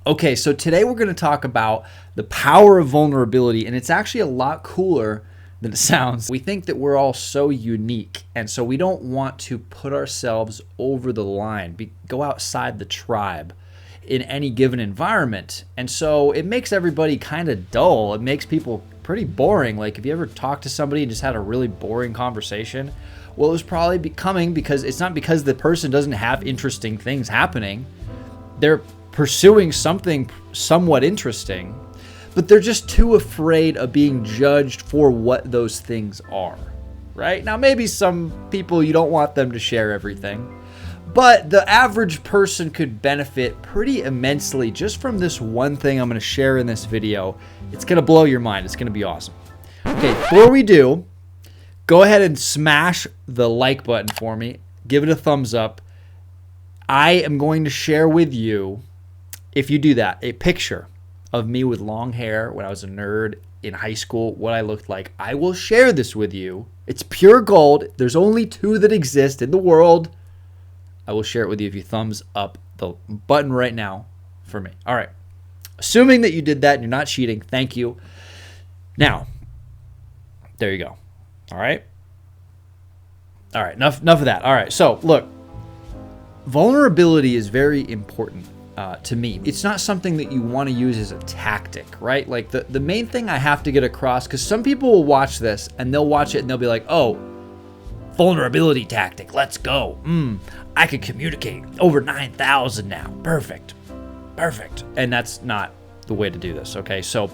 Okay, so today we're going to talk about the power of vulnerability, and it's actually a lot cooler than it sounds. We think that we're all so unique, and so we don't want to put ourselves over the line, go outside the tribe in any given environment. And so it makes everybody kind of dull. It makes people pretty boring. Like, if you ever talked to somebody and just had a really boring conversation, well, it was probably becoming because it's not because the person doesn't have interesting things happening. They're pursuing something somewhat interesting, but they're just too afraid of being judged for what those things are, right? Now, maybe some people you don't want them to share everything, but the average person could benefit pretty immensely just from this one thing I'm going to share in this video. It's going to blow your mind. It's going to be awesome. Okay, before we do, go ahead and smash the like button for me. Give it a thumbs up. I am going to share with you, if you do that, a picture of me with long hair when I was a nerd in high school, what I looked like. I will share this with you. It's pure gold. There's only 2 that exist in the world. I will share it with you if you thumbs up the button right now for me. All right. Assuming that you did that and you're not cheating, thank you. Now, there you go. All right. All right. Enough of that. All right. So, look, vulnerability is very important. To me, it's not something that you want to use as a tactic, right? Like the main thing I have to get across, because some people will watch this and they'll watch it and they'll be like, oh, vulnerability tactic, let's go. I could communicate over 9,000 now. Perfect. And that's not the way to do this, okay? So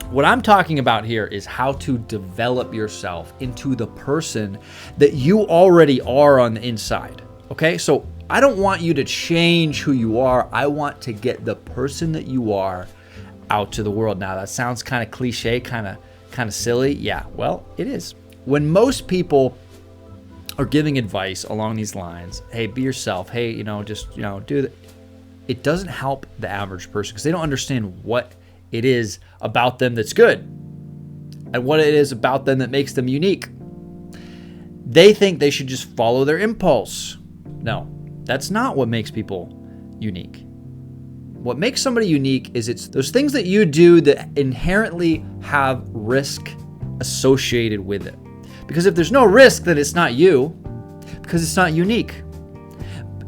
what I'm talking about here is how to develop yourself into the person that you already are on the inside, okay? So I don't want you to change who you are. I want to get the person that you are out to the world. Now, that sounds kind of cliche, kind of silly. Yeah, well, it is. When most people are giving advice along these lines, hey, be yourself. Hey, just do that. It doesn't help the average person because they don't understand what it is about them that's good and what it is about them that makes them unique. They think they should just follow their impulse. No. That's not what makes people unique. What makes somebody unique is it's those things that you do that inherently have risk associated with it. Because if there's no risk, then it's not you, because it's not unique.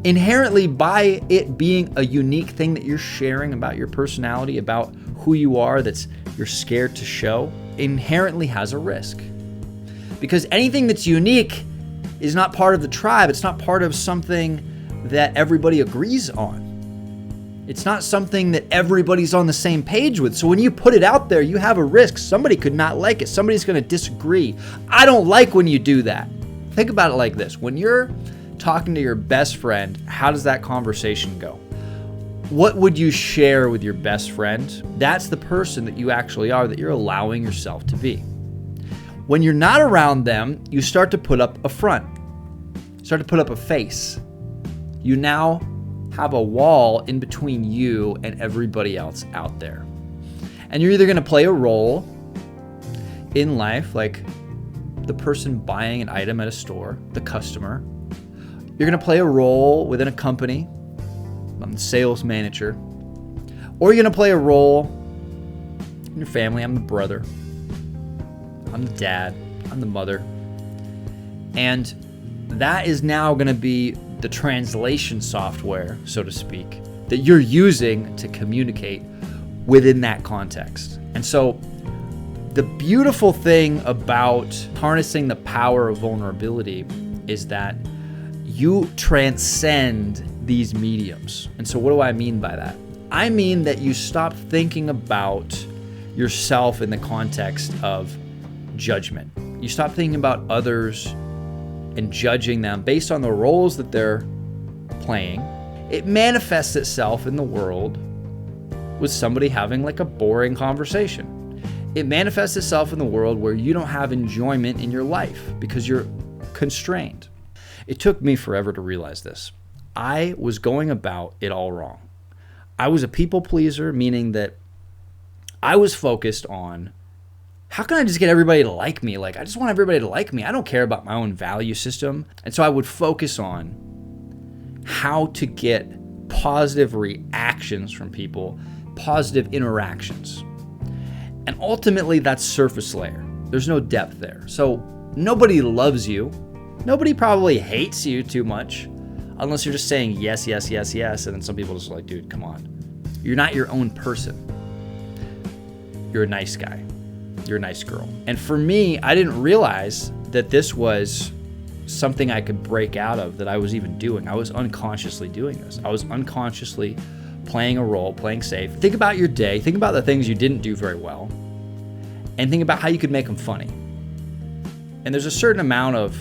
Inherently, by it being a unique thing that you're sharing about your personality, about who you are, that's you're scared to show, inherently has a risk. Because anything that's unique is not part of the tribe. It's not part of something that everybody agrees on. It's not something that everybody's on the same page with. So when you put it out there, you have a risk. Somebody could not like it. Somebody's going to disagree. I don't like when you do that. Think about it like this. When you're talking to your best friend, how does that conversation go? What would you share with your best friend? That's the person that you actually are, that you're allowing yourself to be. When you're not around them, you start to put up a front, start to put up a face. You now have a wall in between you and everybody else out there. And you're either going to play a role in life, like the person buying an item at a store, the customer. You're going to play a role within a company. I'm the sales manager. Or you're going to play a role in your family. I'm the brother. I'm the dad. I'm the mother. And that is now going to be the translation software, so to speak, that you're using to communicate within that context. And so the beautiful thing about harnessing the power of vulnerability is that you transcend these mediums. And so what do I mean by that? I mean that you stop thinking about yourself in the context of judgment. You stop thinking about others and judging them based on the roles that they're playing. It manifests itself in the world with somebody having like a boring conversation. It manifests itself in the world where you don't have enjoyment in your life because you're constrained. It took me forever to realize this. I was going about it all wrong. I was a people pleaser, meaning that I was focused on how can I just get everybody to like me? Like, I just want everybody to like me. I don't care about my own value system. And so I would focus on how to get positive reactions from people, positive interactions. And ultimately, that's surface layer. There's no depth there. So nobody loves you. Nobody probably hates you too much, unless you're just saying yes, yes, yes, yes. And then some people just like, dude, come on. You're not your own person. You're a nice guy. You're a nice girl. And for me, I didn't realize that this was something I could break out of, that I was even doing. I was unconsciously doing this. I was unconsciously playing a role, playing safe. Think about your day. Think about the things you didn't do very well. And think about how you could make them funny. And there's a certain amount of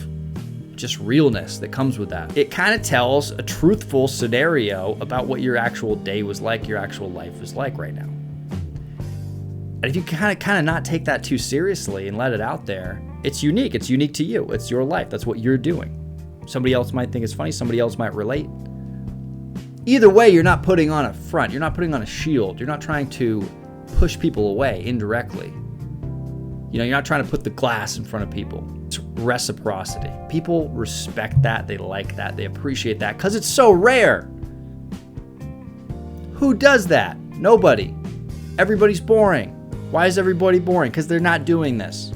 just realness that comes with that. It kind of tells a truthful scenario about what your actual day was like, your actual life is like right now. And if you kind of not take that too seriously and let it out there, it's unique. It's unique to you. It's your life. That's what you're doing. Somebody else might think it's funny. Somebody else might relate. Either way, you're not putting on a front. You're not putting on a shield. You're not trying to push people away indirectly. You're not trying to put the glass in front of people. It's reciprocity. People respect that. They like that. They appreciate that because it's so rare. Who does that? Nobody. Everybody's boring. Why is everybody boring? Because they're not doing this.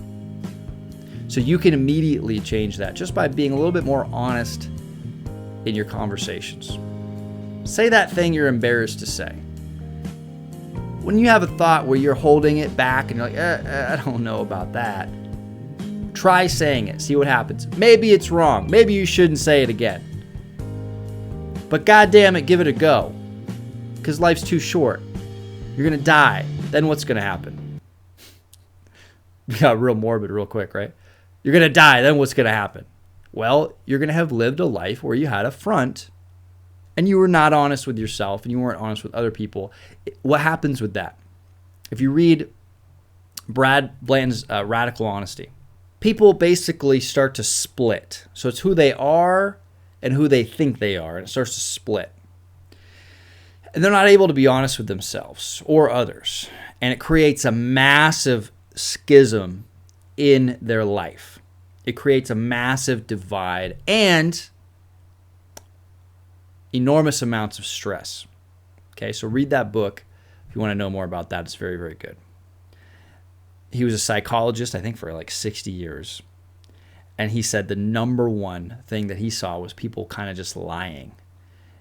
So you can immediately change that just by being a little bit more honest in your conversations. Say that thing you're embarrassed to say. When you have a thought where you're holding it back and you're like, I don't know about that, try saying it. See what happens. Maybe it's wrong. Maybe you shouldn't say it again. But goddamn it, give it a go. Because life's too short. You're going to die. Then what's going to happen? We got real morbid real quick, right? You're going to die. Then what's going to happen? Well, you're going to have lived a life where you had a front and you were not honest with yourself and you weren't honest with other people. What happens with that? If you read Brad Bland's Radical Honesty, people basically start to split. So it's who they are and who they think they are, and it starts to split. And they're not able to be honest with themselves or others. And it creates a massive schism in their life. It creates a massive divide and enormous amounts of stress. Okay, so read that book if you want to know more about that. It's very, very good. He was a psychologist, I think, for like 60 years. And he said the number one thing that he saw was people kind of just lying.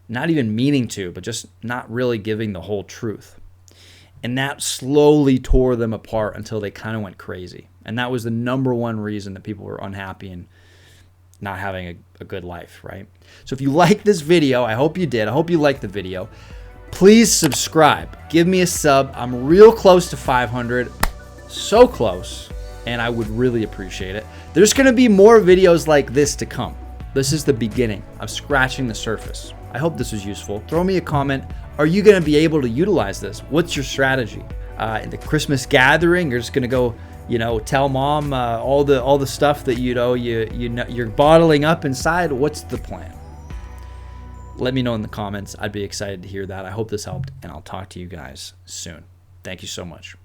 Not even meaning to, but just not really giving the whole truth. And that slowly tore them apart until they kind of went crazy. And that was the number one reason that people were unhappy and not having a good life, right? So if you like this video, I hope you did. I hope you liked the video. Please subscribe. Give me a sub. I'm real close to 500. So close. And I would really appreciate it. There's going to be more videos like this to come. This is the beginning of scratching the surface. I hope this was useful. Throw me a comment. Are you going to be able to utilize this? What's your strategy? In the Christmas gathering, you're just going to go, tell mom all the stuff that you're bottling up inside. What's the plan? Let me know in the comments. I'd be excited to hear that. I hope this helped, and I'll talk to you guys soon. Thank you so much.